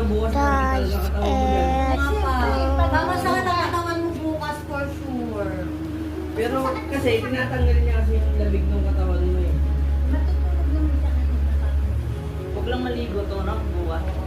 bukas Guys, talaga katawan mo yan. Tama sa katawan mo bukas for sure. Pero kasi tinatanggal niya kasi yung labig ng katawan mo eh. Matutulog naman siya. Huwag lang maligo to na bukas.